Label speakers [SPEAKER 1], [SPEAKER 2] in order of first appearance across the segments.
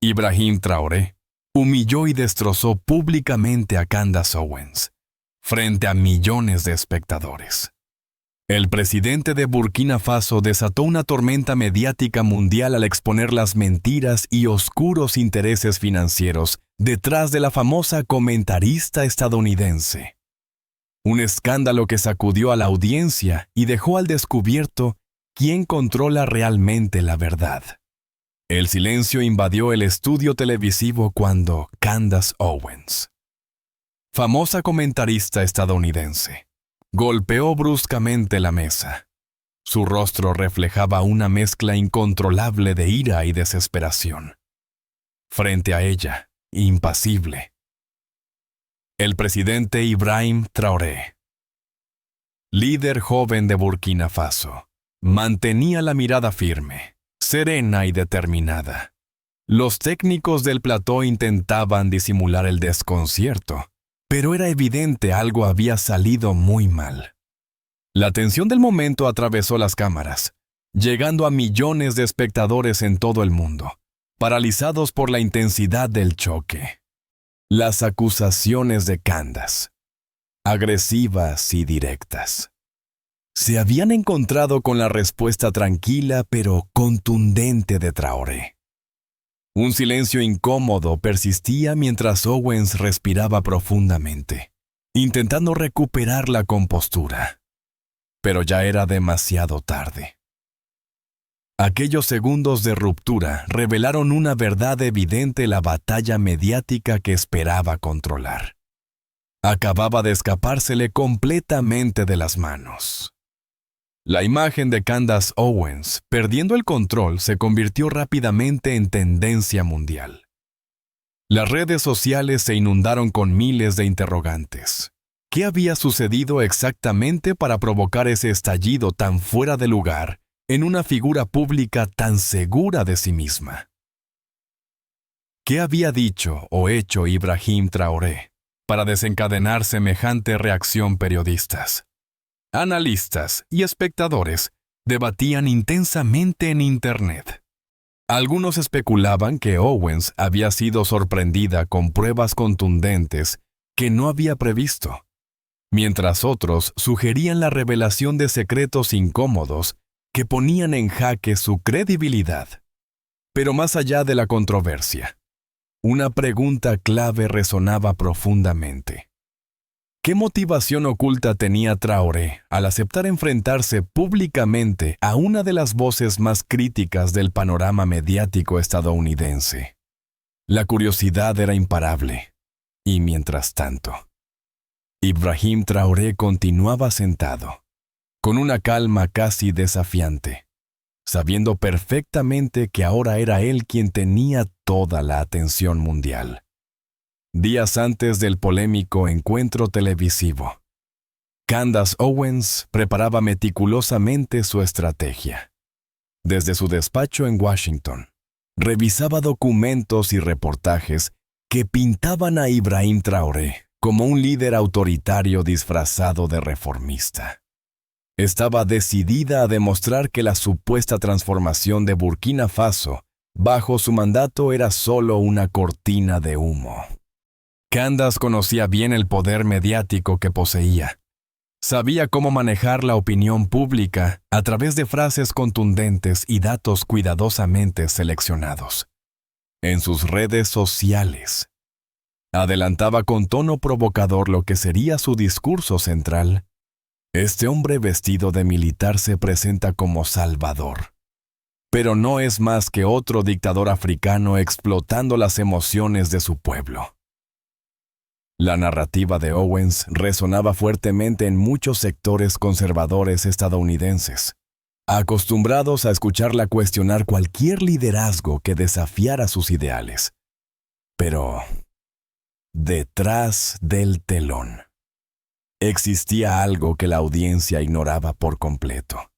[SPEAKER 1] Ibrahim Traoré humilló y destrozó públicamente a Candace Owens, frente a millones de espectadores. El presidente de Burkina Faso desató una tormenta mediática mundial al exponer las mentiras y oscuros intereses financieros detrás de la famosa comentarista estadounidense. Un escándalo que sacudió a la audiencia y dejó al descubierto quién controla realmente la verdad. El silencio invadió el estudio televisivo cuando Candace Owens, famosa comentarista estadounidense, golpeó bruscamente la mesa. Su rostro reflejaba una mezcla incontrolable de ira y desesperación. Frente a ella, impasible, el presidente Ibrahim Traoré, líder joven de Burkina Faso, mantenía la mirada firme, serena y determinada. Los técnicos del plató intentaban disimular el desconcierto, pero era evidente algo había salido muy mal. La tensión del momento atravesó las cámaras, llegando a millones de espectadores en todo el mundo, paralizados por la intensidad del choque. Las acusaciones de Candace, agresivas y directas, se habían encontrado con la respuesta tranquila pero contundente de Traoré. Un silencio incómodo persistía mientras Owens respiraba profundamente, intentando recuperar la compostura. Pero ya era demasiado tarde. Aquellos segundos de ruptura revelaron una verdad evidente: la batalla mediática que esperaba controlar acababa de escapársele completamente de las manos. La imagen de Candace Owens perdiendo el control se convirtió rápidamente en tendencia mundial. Las redes sociales se inundaron con miles de interrogantes. ¿Qué había sucedido exactamente para provocar ese estallido tan fuera de lugar en una figura pública tan segura de sí misma? ¿Qué había dicho o hecho Ibrahim Traoré para desencadenar semejante reacción? Periodistas, analistas y espectadores debatían intensamente en Internet. Algunos especulaban que Owens había sido sorprendida con pruebas contundentes que no había previsto, mientras otros sugerían la revelación de secretos incómodos que ponían en jaque su credibilidad. Pero más allá de la controversia, una pregunta clave resonaba profundamente. ¿Qué motivación oculta tenía Traoré al aceptar enfrentarse públicamente a una de las voces más críticas del panorama mediático estadounidense? La curiosidad era imparable, y mientras tanto, Ibrahim Traoré continuaba sentado, con una calma casi desafiante, sabiendo perfectamente que ahora era él quien tenía toda la atención mundial. Días antes del polémico encuentro televisivo, Candace Owens preparaba meticulosamente su estrategia. Desde su despacho en Washington, revisaba documentos y reportajes que pintaban a Ibrahim Traoré como un líder autoritario disfrazado de reformista. Estaba decidida a demostrar que la supuesta transformación de Burkina Faso bajo su mandato era solo una cortina de humo. Candace conocía bien el poder mediático que poseía. Sabía cómo manejar la opinión pública a través de frases contundentes y datos cuidadosamente seleccionados. En sus redes sociales, adelantaba con tono provocador lo que sería su discurso central. Este hombre vestido de militar se presenta como salvador, pero no es más que otro dictador africano explotando las emociones de su pueblo. La narrativa de Owens resonaba fuertemente en muchos sectores conservadores estadounidenses, acostumbrados a escucharla cuestionar cualquier liderazgo que desafiara sus ideales. Pero, detrás del telón, existía algo que la audiencia ignoraba por completo.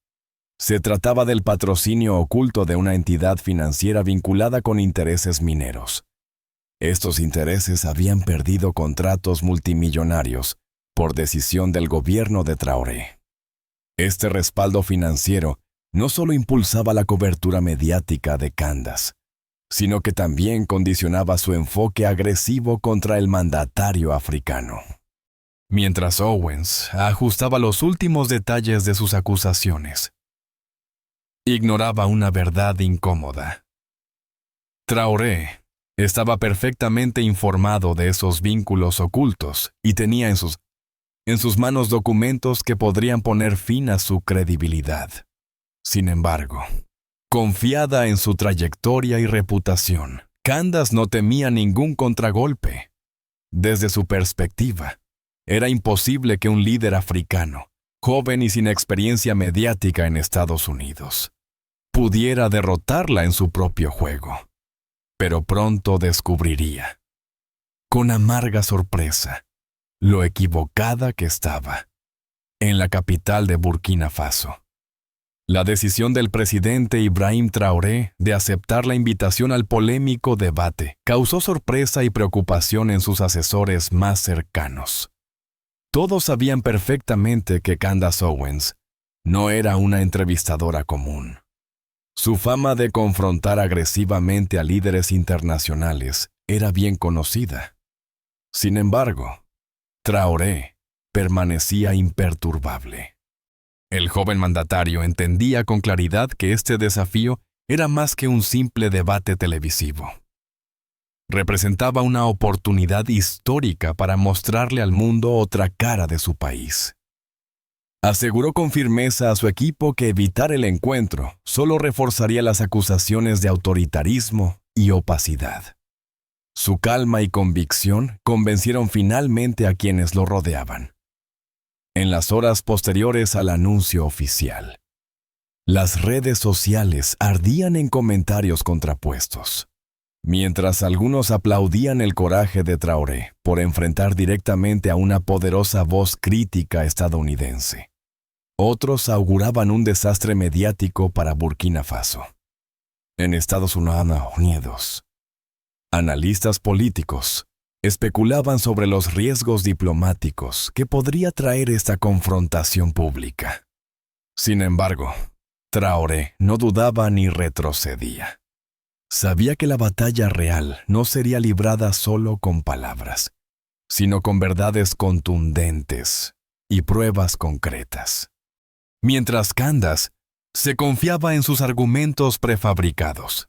[SPEAKER 1] Se trataba del patrocinio oculto de una entidad financiera vinculada con intereses mineros. Estos intereses habían perdido contratos multimillonarios por decisión del gobierno de Traoré. Este respaldo financiero no solo impulsaba la cobertura mediática de Candace, sino que también condicionaba su enfoque agresivo contra el mandatario africano. Mientras Owens ajustaba los últimos detalles de sus acusaciones, ignoraba una verdad incómoda. Traoré estaba perfectamente informado de esos vínculos ocultos y tenía en sus manos documentos que podrían poner fin a su credibilidad. Sin embargo, confiada en su trayectoria y reputación, Candace no temía ningún contragolpe. Desde su perspectiva, era imposible que un líder africano, joven y sin experiencia mediática en Estados Unidos, pudiera derrotarla en su propio juego. Pero pronto descubriría, con amarga sorpresa, lo equivocada que estaba. En la capital de Burkina Faso, la decisión del presidente Ibrahim Traoré de aceptar la invitación al polémico debate causó sorpresa y preocupación en sus asesores más cercanos. Todos sabían perfectamente que Candace Owens no era una entrevistadora común. Su fama de confrontar agresivamente a líderes internacionales era bien conocida. Sin embargo, Traoré permanecía imperturbable. El joven mandatario entendía con claridad que este desafío era más que un simple debate televisivo. Representaba una oportunidad histórica para mostrarle al mundo otra cara de su país. Aseguró con firmeza a su equipo que evitar el encuentro solo reforzaría las acusaciones de autoritarismo y opacidad. Su calma y convicción convencieron finalmente a quienes lo rodeaban. En las horas posteriores al anuncio oficial, las redes sociales ardían en comentarios contrapuestos. Mientras algunos aplaudían el coraje de Traoré por enfrentar directamente a una poderosa voz crítica estadounidense, otros auguraban un desastre mediático para Burkina Faso. En Estados Unidos, analistas políticos especulaban sobre los riesgos diplomáticos que podría traer esta confrontación pública. Sin embargo, Traoré no dudaba ni retrocedía. Sabía que la batalla real no sería librada solo con palabras, sino con verdades contundentes y pruebas concretas. Mientras Candace se confiaba en sus argumentos prefabricados,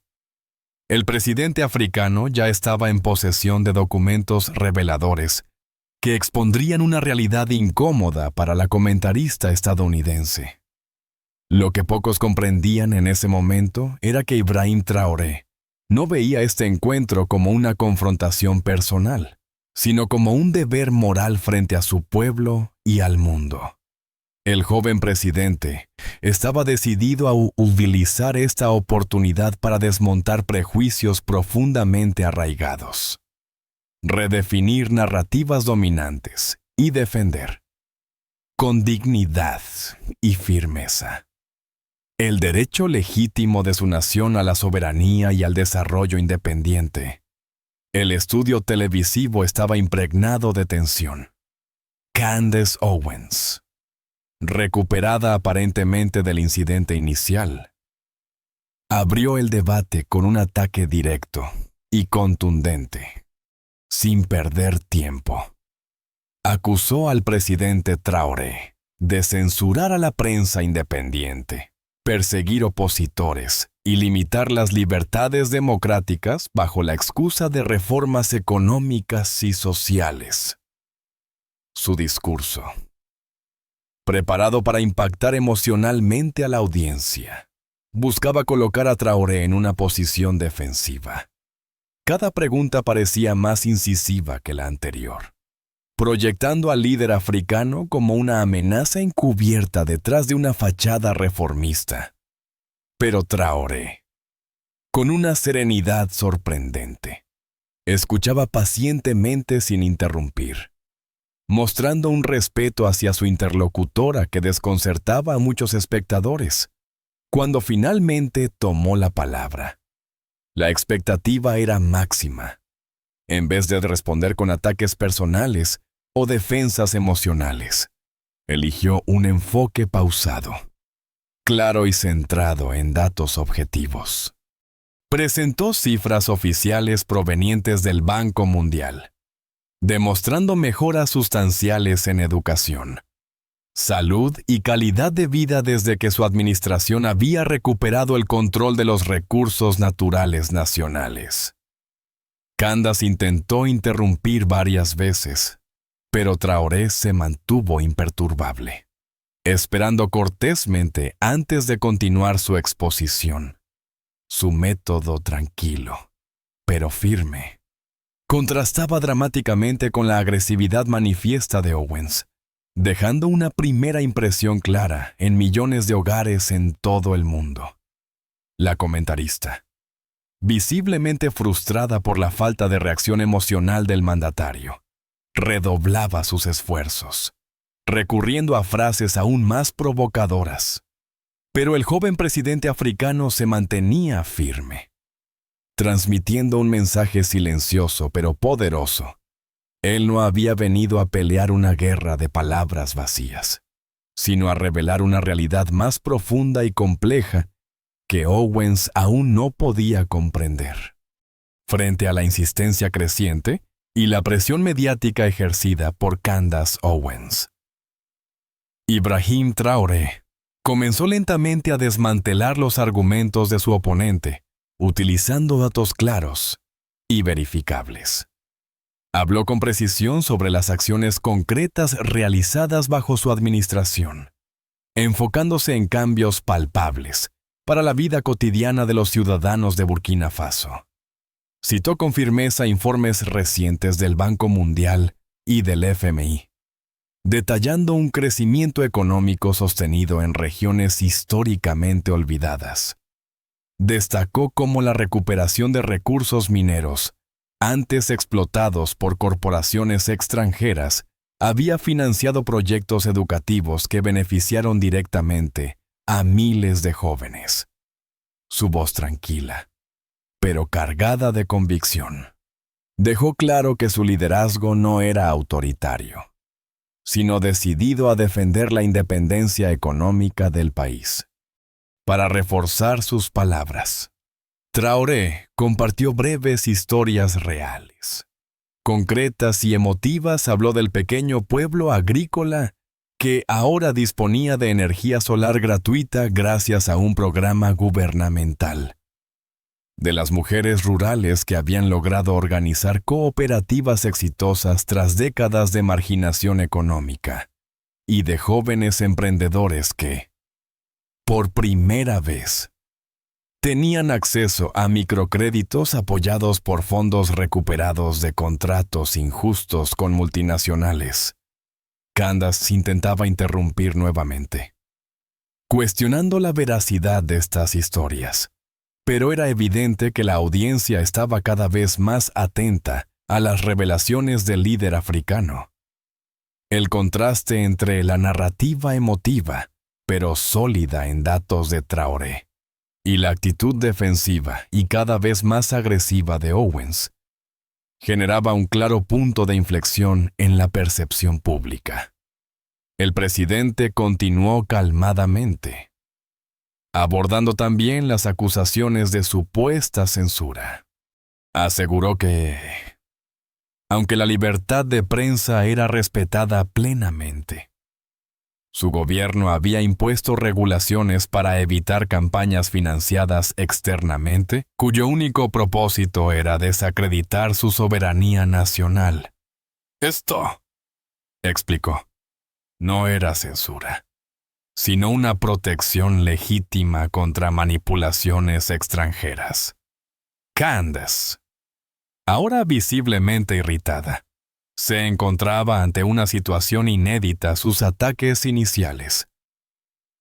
[SPEAKER 1] el presidente africano ya estaba en posesión de documentos reveladores que expondrían una realidad incómoda para la comentarista estadounidense. Lo que pocos comprendían en ese momento era que Ibrahim Traoré no veía este encuentro como una confrontación personal, sino como un deber moral frente a su pueblo y al mundo. El joven presidente estaba decidido a utilizar esta oportunidad para desmontar prejuicios profundamente arraigados, redefinir narrativas dominantes y defender, con dignidad y firmeza, el derecho legítimo de su nación a la soberanía y al desarrollo independiente. El estudio televisivo estaba impregnado de tensión. Candace Owens, recuperada aparentemente del incidente inicial, abrió el debate con un ataque directo y contundente, sin perder tiempo. Acusó al presidente Traoré de censurar a la prensa independiente, perseguir opositores y limitar las libertades democráticas bajo la excusa de reformas económicas y sociales. Su discurso, preparado para impactar emocionalmente a la audiencia, buscaba colocar a Traoré en una posición defensiva. Cada pregunta parecía más incisiva que la anterior, proyectando al líder africano como una amenaza encubierta detrás de una fachada reformista. Pero Traoré, con una serenidad sorprendente, escuchaba pacientemente sin interrumpir, mostrando un respeto hacia su interlocutora que desconcertaba a muchos espectadores. Cuando finalmente tomó la palabra, la expectativa era máxima. En vez de responder con ataques personales o defensas emocionales, eligió un enfoque pausado, claro y centrado en datos objetivos. presentó cifras oficiales provenientes del Banco Mundial, demostrando mejoras sustanciales en educación, salud y calidad de vida desde que su administración había recuperado el control de los recursos naturales nacionales. Candace intentó interrumpir varias veces, pero Traoré se mantuvo imperturbable, esperando cortésmente antes de continuar su exposición. Su método tranquilo, pero firme, contrastaba dramáticamente con la agresividad manifiesta de Owens, dejando una primera impresión clara en millones de hogares en todo el mundo. La comentarista, visiblemente frustrada por la falta de reacción emocional del mandatario, redoblaba sus esfuerzos, recurriendo a frases aún más provocadoras. Pero el joven presidente africano se mantenía firme, transmitiendo un mensaje silencioso pero poderoso. Él no había venido a pelear una guerra de palabras vacías, sino a revelar una realidad más profunda y compleja que Owens aún no podía comprender. Frente a la insistencia creciente y la presión mediática ejercida por Candace Owens, Ibrahim Traoré comenzó lentamente a desmantelar los argumentos de su oponente, utilizando datos claros y verificables. Habló con precisión sobre las acciones concretas realizadas bajo su administración, enfocándose en cambios palpables para la vida cotidiana de los ciudadanos de Burkina Faso. Citó con firmeza informes recientes del Banco Mundial y del FMI, detallando un crecimiento económico sostenido en regiones históricamente olvidadas. Destacó cómo la recuperación de recursos mineros, antes explotados por corporaciones extranjeras, había financiado proyectos educativos que beneficiaron directamente a miles de jóvenes. Su voz tranquila, pero cargada de convicción, dejó claro que su liderazgo no era autoritario, sino decidido a defender la independencia económica del país. Para reforzar sus palabras, Traoré compartió breves historias reales. Concretas y emotivas, habló del pequeño pueblo agrícola que ahora disponía de energía solar gratuita gracias a un programa gubernamental, de las mujeres rurales que habían logrado organizar cooperativas exitosas tras décadas de marginación económica, y de jóvenes emprendedores que, por primera vez, tenían acceso a microcréditos apoyados por fondos recuperados de contratos injustos con multinacionales. Candace intentaba interrumpir nuevamente, cuestionando la veracidad de estas historias, pero era evidente que la audiencia estaba cada vez más atenta a las revelaciones del líder africano. El contraste entre la narrativa emotiva, pero sólida en datos de Traoré, y la actitud defensiva y cada vez más agresiva de Owens, generaba un claro punto de inflexión en la percepción pública. El presidente continuó calmadamente, abordando también las acusaciones de supuesta censura. Aseguró que, aunque la libertad de prensa era respetada plenamente, su gobierno había impuesto regulaciones para evitar campañas financiadas externamente, cuyo único propósito era desacreditar su soberanía nacional. Esto, explicó, no era censura, sino una protección legítima contra manipulaciones extranjeras. Candace, ahora visiblemente irritada, se encontraba ante una situación inédita. Sus ataques iniciales,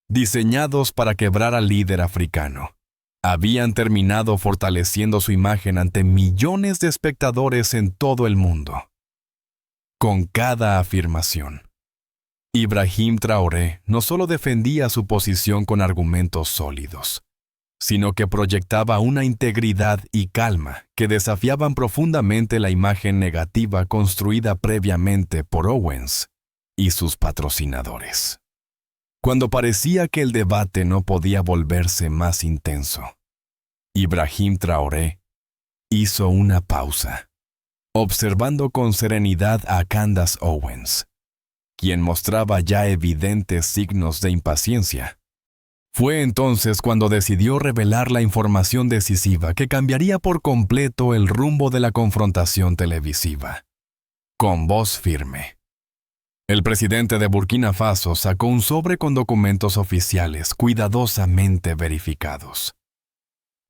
[SPEAKER 1] diseñados para quebrar al líder africano, habían terminado fortaleciendo su imagen ante millones de espectadores en todo el mundo. Con cada afirmación, Ibrahim Traoré no solo defendía su posición con argumentos sólidos, sino que proyectaba una integridad y calma que desafiaban profundamente la imagen negativa construida previamente por Owens y sus patrocinadores. Cuando parecía que el debate no podía volverse más intenso, Ibrahim Traoré hizo una pausa, observando con serenidad a Candace Owens, quien mostraba ya evidentes signos de impaciencia. Fue entonces cuando decidió revelar la información decisiva que cambiaría por completo el rumbo de la confrontación televisiva. Con voz firme, el presidente de Burkina Faso sacó un sobre con documentos oficiales cuidadosamente verificados.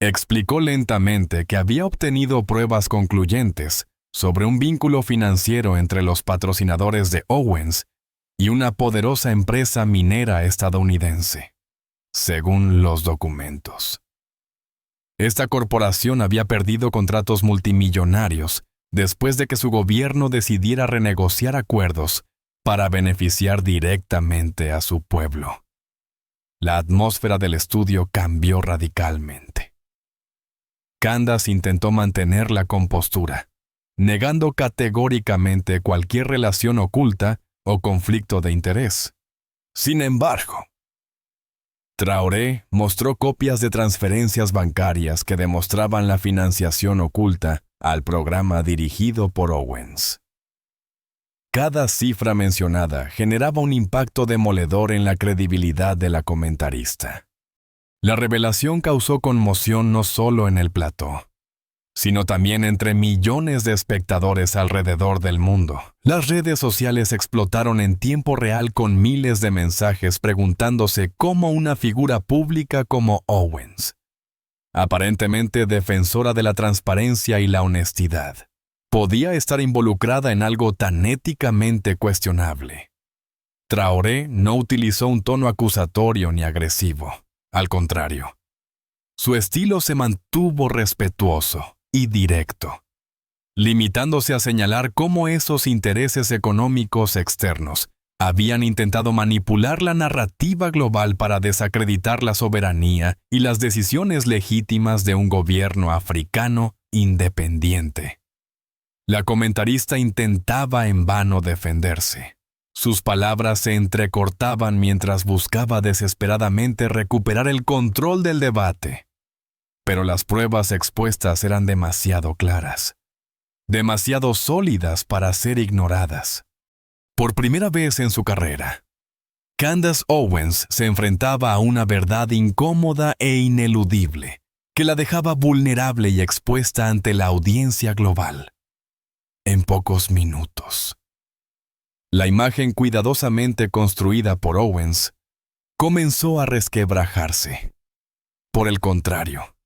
[SPEAKER 1] Explicó lentamente que había obtenido pruebas concluyentes sobre un vínculo financiero entre los patrocinadores de Owens y una poderosa empresa minera estadounidense, según los documentos. Esta corporación había perdido contratos multimillonarios después de que su gobierno decidiera renegociar acuerdos para beneficiar directamente a su pueblo. La atmósfera del estudio cambió radicalmente. Candace intentó mantener la compostura, negando categóricamente cualquier relación oculta o conflicto de interés. Sin embargo, Traoré mostró copias de transferencias bancarias que demostraban la financiación oculta al programa dirigido por Owens. Cada cifra mencionada generaba un impacto demoledor en la credibilidad de la comentarista. La revelación causó conmoción no solo en el plató, sino también entre millones de espectadores alrededor del mundo. Las redes sociales explotaron en tiempo real con miles de mensajes preguntándose cómo una figura pública como Owens, aparentemente defensora de la transparencia y la honestidad, podía estar involucrada en algo tan éticamente cuestionable. Traoré no utilizó un tono acusatorio ni agresivo. Al contrario, su estilo se mantuvo respetuoso y directo, limitándose a señalar cómo esos intereses económicos externos habían intentado manipular la narrativa global para desacreditar la soberanía y las decisiones legítimas de un gobierno africano independiente. La comentarista intentaba en vano defenderse. Sus palabras se entrecortaban mientras buscaba desesperadamente recuperar el control del debate. Pero las pruebas expuestas eran demasiado claras, demasiado sólidas para ser ignoradas. Por primera vez en su carrera, Candace Owens se enfrentaba a una verdad incómoda e ineludible, que la dejaba vulnerable y expuesta ante la audiencia global. En pocos minutos, la imagen cuidadosamente construida por Owens comenzó a resquebrajarse. Por el contrario,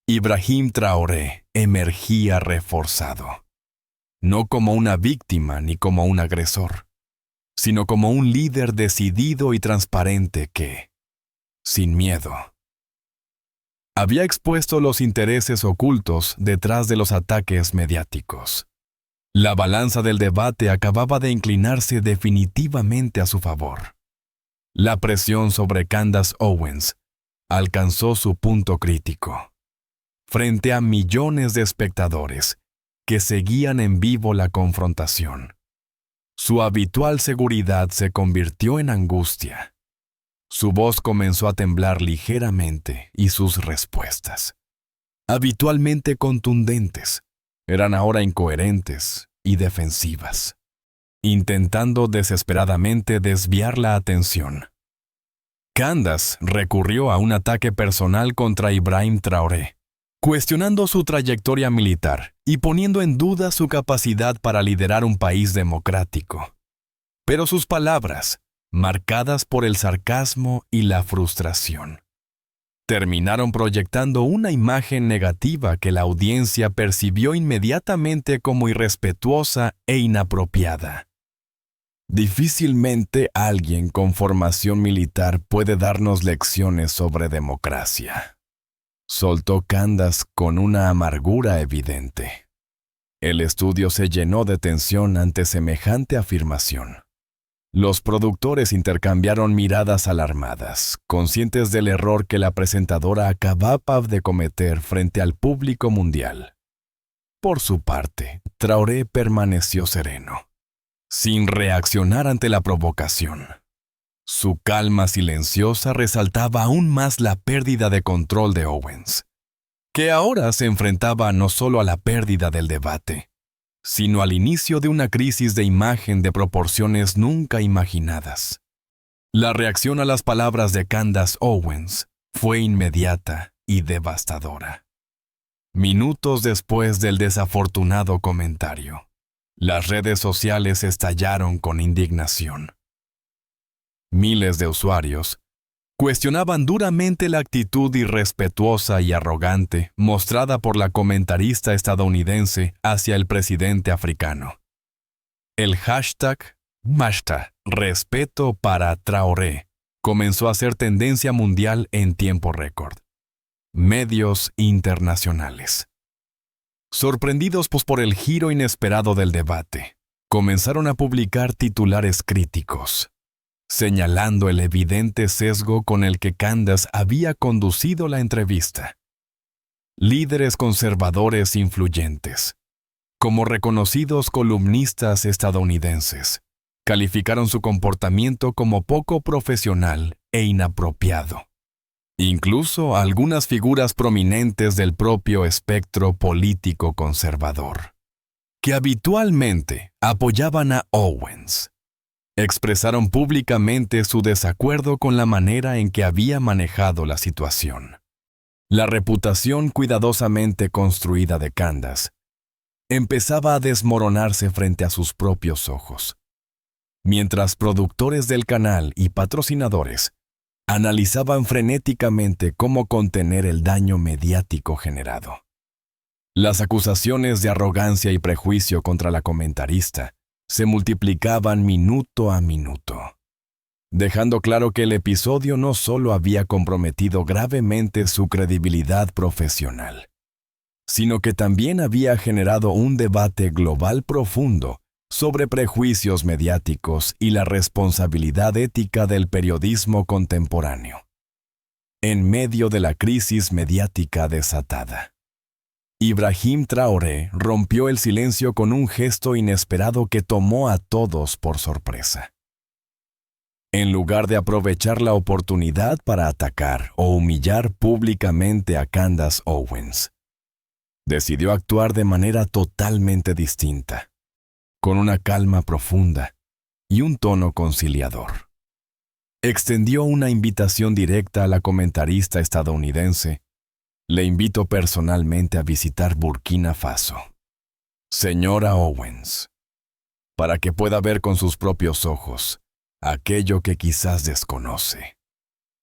[SPEAKER 1] Ibrahim Traoré emergía reforzado, no como una víctima ni como un agresor, sino como un líder decidido y transparente que, sin miedo, había expuesto los intereses ocultos detrás de los ataques mediáticos. La balanza del debate acababa de inclinarse definitivamente a su favor. La presión sobre Candace Owens alcanzó su punto crítico, frente a millones de espectadores que seguían en vivo la confrontación. Su habitual seguridad se convirtió en angustia. Su voz comenzó a temblar ligeramente y sus respuestas, habitualmente contundentes, eran ahora incoherentes y defensivas, intentando desesperadamente desviar la atención. Candace recurrió a un ataque personal contra Ibrahim Traoré, cuestionando su trayectoria militar y poniendo en duda su capacidad para liderar un país democrático. Pero sus palabras, marcadas por el sarcasmo y la frustración, terminaron proyectando una imagen negativa que la audiencia percibió inmediatamente como irrespetuosa e inapropiada. Difícilmente alguien con formación militar puede darnos lecciones sobre democracia, soltó Candace con una amargura evidente. El estudio se llenó de tensión ante semejante afirmación. Los productores intercambiaron miradas alarmadas, conscientes del error que la presentadora acababa de cometer frente al público mundial. Por su parte, Traoré permaneció sereno, sin reaccionar ante la provocación. Su calma silenciosa resaltaba aún más la pérdida de control de Owens, que ahora se enfrentaba no solo a la pérdida del debate, sino al inicio de una crisis de imagen de proporciones nunca imaginadas. La reacción a las palabras de Candace Owens fue inmediata y devastadora. Minutos después del desafortunado comentario, las redes sociales estallaron con indignación. Miles de usuarios cuestionaban duramente la actitud irrespetuosa y arrogante mostrada por la comentarista estadounidense hacia el presidente africano. El hashtag #Respeto para Traoré comenzó a ser tendencia mundial en tiempo récord. Medios internacionales, sorprendidos por el giro inesperado del debate, comenzaron a publicar titulares críticos, señalando el evidente sesgo con el que Candace había conducido la entrevista. Líderes conservadores influyentes, como reconocidos columnistas estadounidenses, calificaron su comportamiento como poco profesional e inapropiado. Incluso algunas figuras prominentes del propio espectro político conservador, que habitualmente apoyaban a Owens, expresaron públicamente su desacuerdo con la manera en que había manejado la situación. La reputación cuidadosamente construida de Candace empezaba a desmoronarse frente a sus propios ojos, mientras productores del canal y patrocinadores analizaban frenéticamente cómo contener el daño mediático generado. Las acusaciones de arrogancia y prejuicio contra la comentarista se multiplicaban minuto a minuto, dejando claro que el episodio no solo había comprometido gravemente su credibilidad profesional, sino que también había generado un debate global profundo sobre prejuicios mediáticos y la responsabilidad ética del periodismo contemporáneo. En medio de la crisis mediática desatada, Ibrahim Traoré rompió el silencio con un gesto inesperado que tomó a todos por sorpresa. En lugar de aprovechar la oportunidad para atacar o humillar públicamente a Candace Owens, decidió actuar de manera totalmente distinta, con una calma profunda y un tono conciliador. Extendió una invitación directa a la comentarista estadounidense. Le invito personalmente a visitar Burkina Faso, señora Owens, para que pueda ver con sus propios ojos aquello que quizás desconoce.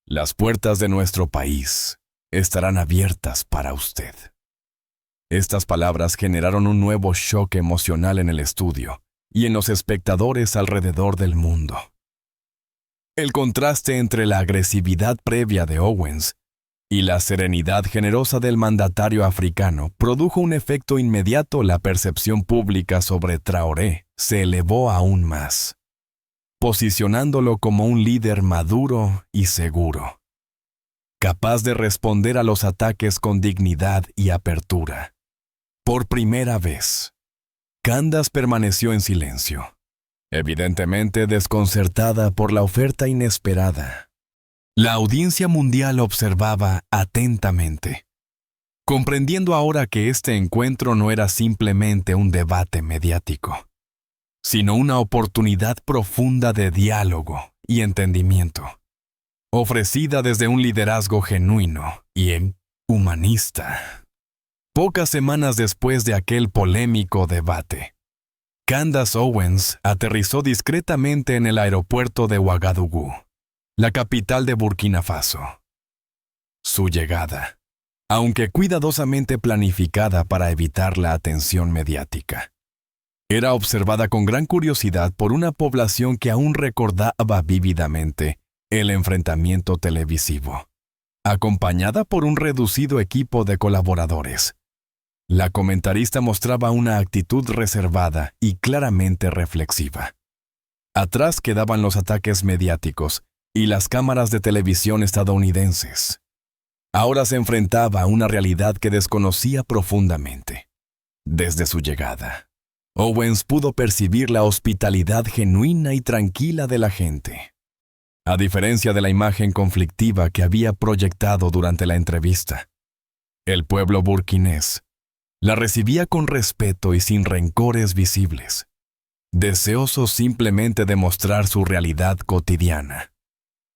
[SPEAKER 1] Las puertas de nuestro país estarán abiertas para usted. Estas palabras generaron un nuevo shock emocional en el estudio y en los espectadores alrededor del mundo. El contraste entre la agresividad previa de Owens y la serenidad generosa del mandatario africano produjo un efecto inmediato. La percepción pública sobre Traoré se elevó aún más, posicionándolo como un líder maduro y seguro, capaz de responder a los ataques con dignidad y apertura. Por primera vez, Candace permaneció en silencio, evidentemente desconcertada por la oferta inesperada. La audiencia mundial observaba atentamente, comprendiendo ahora que este encuentro no era simplemente un debate mediático, sino una oportunidad profunda de diálogo y entendimiento, ofrecida desde un liderazgo genuino y humanista. Pocas semanas después de aquel polémico debate, Candace Owens aterrizó discretamente en el aeropuerto de Ouagadougou, la capital de Burkina Faso. Su llegada, aunque cuidadosamente planificada para evitar la atención mediática, era observada con gran curiosidad por una población que aún recordaba vívidamente el enfrentamiento televisivo, acompañada por un reducido equipo de colaboradores. La comentarista mostraba una actitud reservada y claramente reflexiva. Atrás quedaban los ataques mediáticos y las cámaras de televisión estadounidenses. Ahora se enfrentaba a una realidad que desconocía profundamente. Desde su llegada, Owens pudo percibir la hospitalidad genuina y tranquila de la gente, a diferencia de la imagen conflictiva que había proyectado durante la entrevista. El pueblo burkinés la recibía con respeto y sin rencores visibles, deseoso simplemente de mostrar su realidad cotidiana.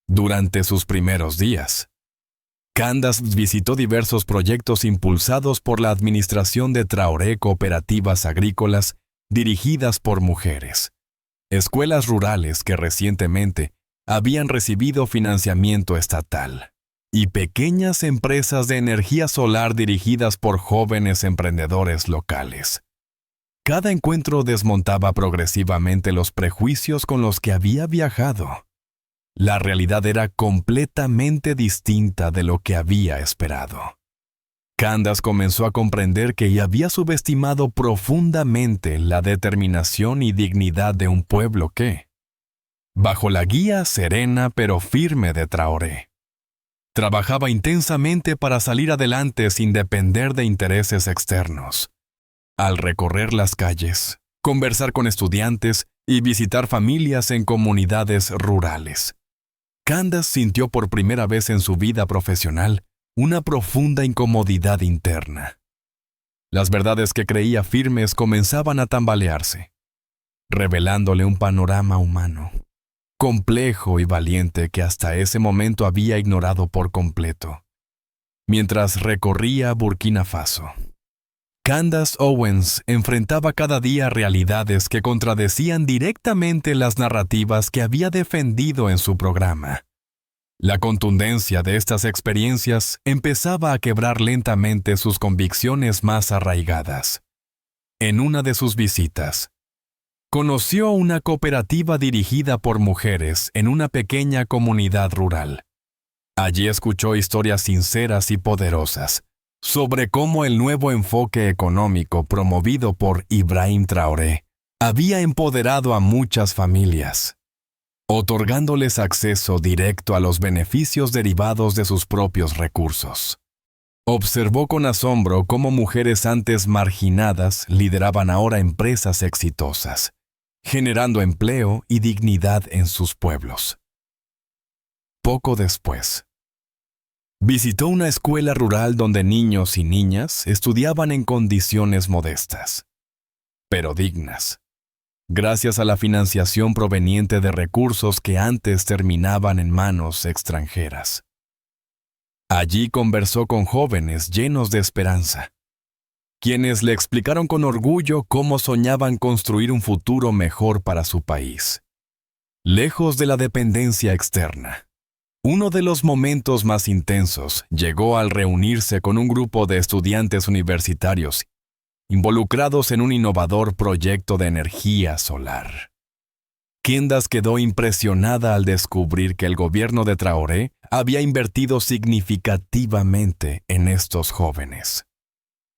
[SPEAKER 1] Durante sus primeros días, Candace visitó diversos proyectos impulsados por la Administración de Traoré, cooperativas agrícolas dirigidas por mujeres, escuelas rurales que recientemente habían recibido financiamiento estatal, y pequeñas empresas de energía solar dirigidas por jóvenes emprendedores locales. Cada encuentro desmontaba progresivamente los prejuicios con los que había viajado. La realidad era completamente distinta de lo que había esperado. Candace comenzó a comprender que había subestimado profundamente la determinación y dignidad de un pueblo que, bajo la guía serena pero firme de Traoré, trabajaba intensamente para salir adelante sin depender de intereses externos. Al recorrer las calles, conversar con estudiantes y visitar familias en comunidades rurales, Candace sintió por primera vez en su vida profesional una profunda incomodidad interna. Las verdades que creía firmes comenzaban a tambalearse, revelándole un panorama humano, complejo y valiente que hasta ese momento había ignorado por completo. Mientras recorría Burkina Faso, Candace Owens enfrentaba cada día realidades que contradecían directamente las narrativas que había defendido en su programa. La contundencia de estas experiencias empezaba a quebrar lentamente sus convicciones más arraigadas. En una de sus visitas, conoció una cooperativa dirigida por mujeres en una pequeña comunidad rural. Allí escuchó historias sinceras y poderosas sobre cómo el nuevo enfoque económico promovido por Ibrahim Traoré había empoderado a muchas familias, otorgándoles acceso directo a los beneficios derivados de sus propios recursos. Observó con asombro cómo mujeres antes marginadas lideraban ahora empresas exitosas, generando empleo y dignidad en sus pueblos. Poco después, visitó una escuela rural donde niños y niñas estudiaban en condiciones modestas, pero dignas, gracias a la financiación proveniente de recursos que antes terminaban en manos extranjeras. Allí conversó con jóvenes llenos de esperanza, quienes le explicaron con orgullo cómo soñaban construir un futuro mejor para su país, lejos de la dependencia externa. Uno de los momentos más intensos llegó al reunirse con un grupo de estudiantes universitarios involucrados en un innovador proyecto de energía solar. Candace quedó impresionada al descubrir que el gobierno de Traoré había invertido significativamente en estos jóvenes,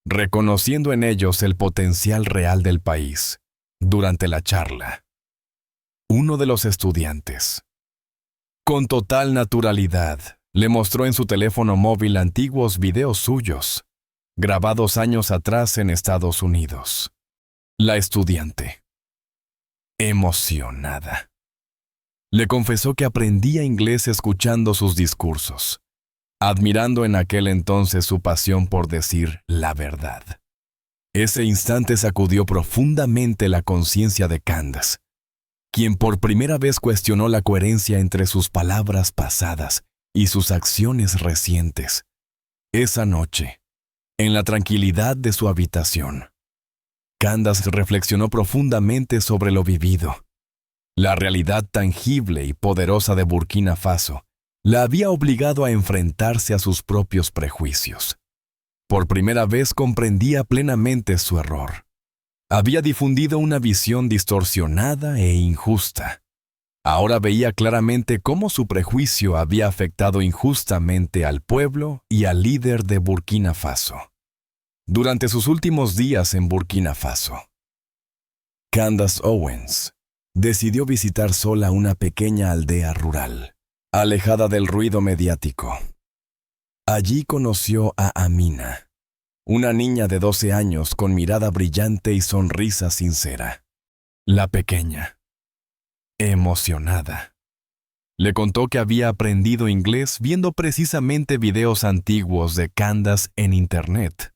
[SPEAKER 1] reconociendo en ellos el potencial real del país. Durante la charla, uno de los estudiantes, con total naturalidad, le mostró en su teléfono móvil antiguos videos suyos, grabados años atrás en Estados Unidos. La estudiante, emocionada, le confesó que aprendía inglés escuchando sus discursos, admirando en aquel entonces su pasión por decir la verdad. Ese instante sacudió profundamente la conciencia de Candace, quien por primera vez cuestionó la coherencia entre sus palabras pasadas y sus acciones recientes. Esa noche, en la tranquilidad de su habitación, Candace reflexionó profundamente sobre lo vivido. La realidad tangible y poderosa de Burkina Faso la había obligado a enfrentarse a sus propios prejuicios. Por primera vez comprendía plenamente su error. Había difundido una visión distorsionada e injusta. Ahora veía claramente cómo su prejuicio había afectado injustamente al pueblo y al líder de Burkina Faso. Durante sus últimos días en Burkina Faso, Candace Owens decidió visitar sola una pequeña aldea rural, alejada del ruido mediático. Allí conoció a Amina, una niña de 12 años con mirada brillante y sonrisa sincera. La pequeña, emocionada, Le contó que había aprendido inglés viendo precisamente videos antiguos de Candace en Internet,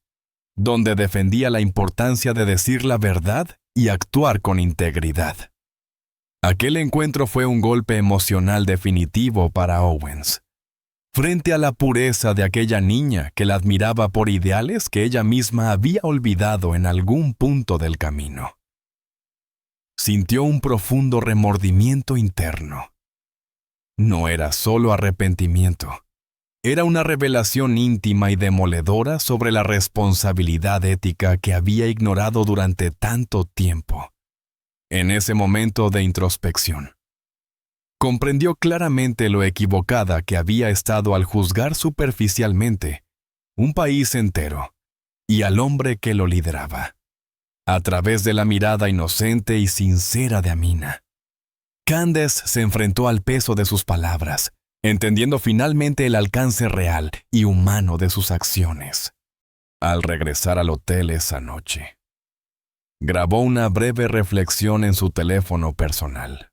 [SPEAKER 1] donde defendía la importancia de decir la verdad y actuar con integridad. Aquel encuentro fue un golpe emocional definitivo para Owens. Frente a la pureza de aquella niña que la admiraba por ideales que ella misma había olvidado en algún punto del camino. Sintió un profundo remordimiento interno. No era solo arrepentimiento. Era una revelación íntima y demoledora sobre la responsabilidad ética que había ignorado durante tanto tiempo. En ese momento de introspección, comprendió claramente lo equivocada que había estado al juzgar superficialmente un país entero y al hombre que lo lideraba, a través de la mirada inocente y sincera de Amina. Candace se enfrentó al peso de sus palabras, entendiendo finalmente el alcance real y humano de sus acciones. Al regresar al hotel esa noche, grabó una breve reflexión en su teléfono personal.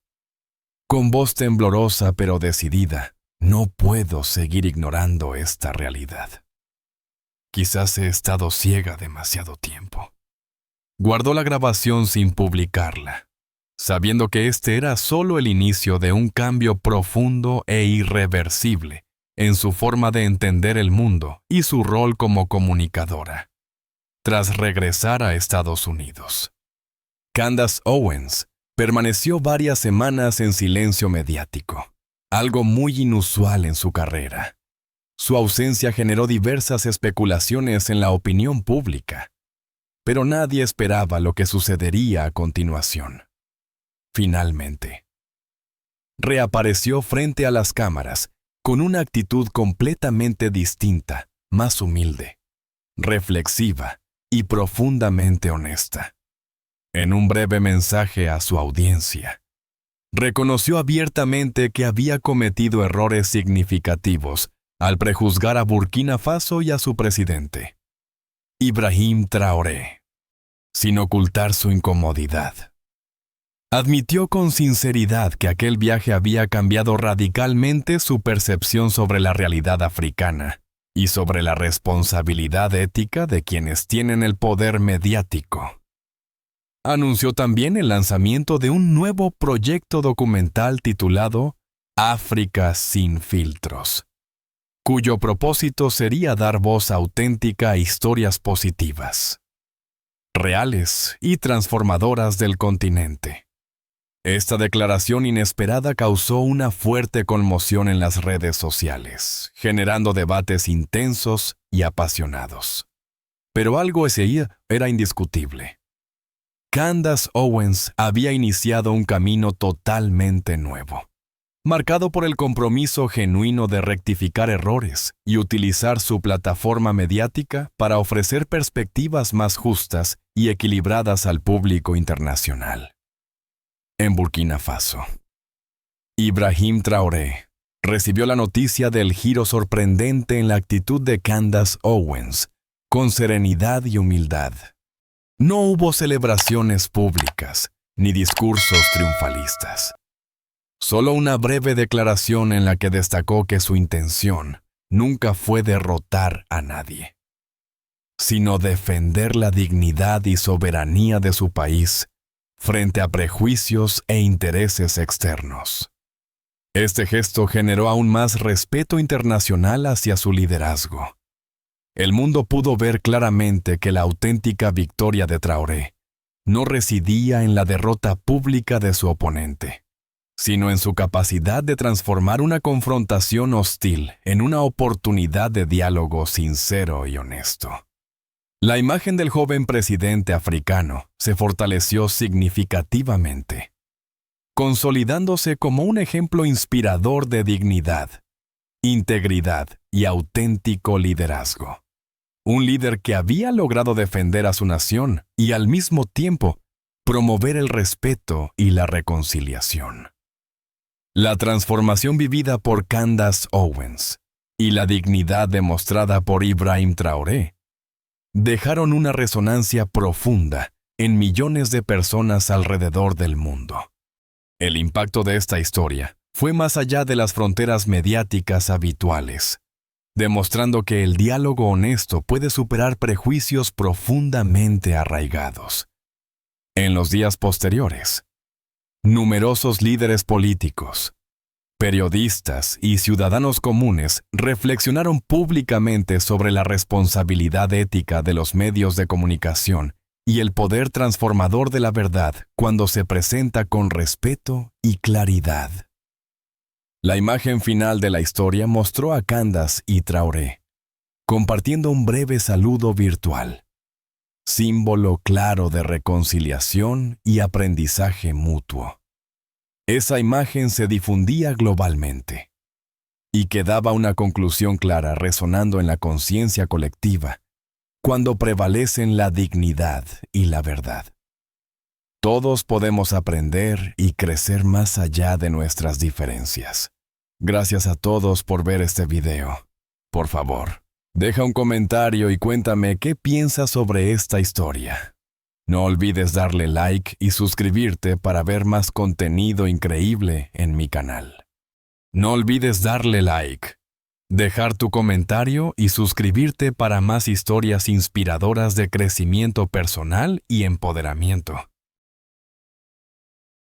[SPEAKER 1] Con voz temblorosa pero decidida, no puedo seguir ignorando esta realidad. Quizás he estado ciega demasiado tiempo. Guardó la grabación sin publicarla, sabiendo que este era solo el inicio de un cambio profundo e irreversible en su forma de entender el mundo y su rol como comunicadora. Tras regresar a Estados Unidos, Candace Owens permaneció varias semanas en silencio mediático, algo muy inusual en su carrera. Su ausencia generó diversas especulaciones en la opinión pública, pero nadie esperaba lo que sucedería a continuación. Finalmente, reapareció frente a las cámaras con una actitud completamente distinta, más humilde, reflexiva y profundamente honesta. En un breve mensaje a su audiencia, reconoció abiertamente que había cometido errores significativos al prejuzgar a Burkina Faso y a su presidente, Ibrahim Traoré, sin ocultar su incomodidad. Admitió con sinceridad que aquel viaje había cambiado radicalmente su percepción sobre la realidad africana y sobre la responsabilidad ética de quienes tienen el poder mediático. Anunció también el lanzamiento de un nuevo proyecto documental titulado África sin filtros, cuyo propósito sería dar voz auténtica a historias positivas, reales y transformadoras del continente. Esta declaración inesperada causó una fuerte conmoción en las redes sociales, generando debates intensos y apasionados. Pero algo ese era indiscutible. Candace Owens había iniciado un camino totalmente nuevo, marcado por el compromiso genuino de rectificar errores y utilizar su plataforma mediática para ofrecer perspectivas más justas y equilibradas al público internacional. En Burkina Faso, Ibrahim Traoré recibió la noticia del giro sorprendente en la actitud de Candace Owens, con serenidad y humildad. No hubo celebraciones públicas, ni discursos triunfalistas. Solo una breve declaración en la que destacó que su intención nunca fue derrotar a nadie, sino defender la dignidad y soberanía de su país frente a prejuicios e intereses externos. Este gesto generó aún más respeto internacional hacia su liderazgo. El mundo pudo ver claramente que la auténtica victoria de Traoré no residía en la derrota pública de su oponente, sino en su capacidad de transformar una confrontación hostil en una oportunidad de diálogo sincero y honesto. La imagen del joven presidente africano se fortaleció significativamente, consolidándose como un ejemplo inspirador de dignidad, integridad y auténtico liderazgo. Un líder que había logrado defender a su nación y al mismo tiempo promover el respeto y la reconciliación. La transformación vivida por Candace Owens y la dignidad demostrada por Ibrahim Traoré dejaron una resonancia profunda en millones de personas alrededor del mundo. El impacto de esta historia fue más allá de las fronteras mediáticas habituales, demostrando que el diálogo honesto puede superar prejuicios profundamente arraigados. En los días posteriores, numerosos líderes políticos, periodistas y ciudadanos comunes reflexionaron públicamente sobre la responsabilidad ética de los medios de comunicación y el poder transformador de la verdad cuando se presenta con respeto y claridad. La imagen final de la historia mostró a Candace y Traoré compartiendo un breve saludo virtual, símbolo claro de reconciliación y aprendizaje mutuo. Esa imagen se difundía globalmente y quedaba una conclusión clara resonando en la conciencia colectiva cuando prevalecen la dignidad y la verdad. Todos podemos aprender y crecer más allá de nuestras diferencias. Gracias a todos por ver este video. Por favor, deja un comentario y cuéntame qué piensas sobre esta historia. No olvides darle like y suscribirte para ver más contenido increíble en mi canal. No olvides darle like, dejar tu comentario y suscribirte para más historias inspiradoras de crecimiento personal y empoderamiento.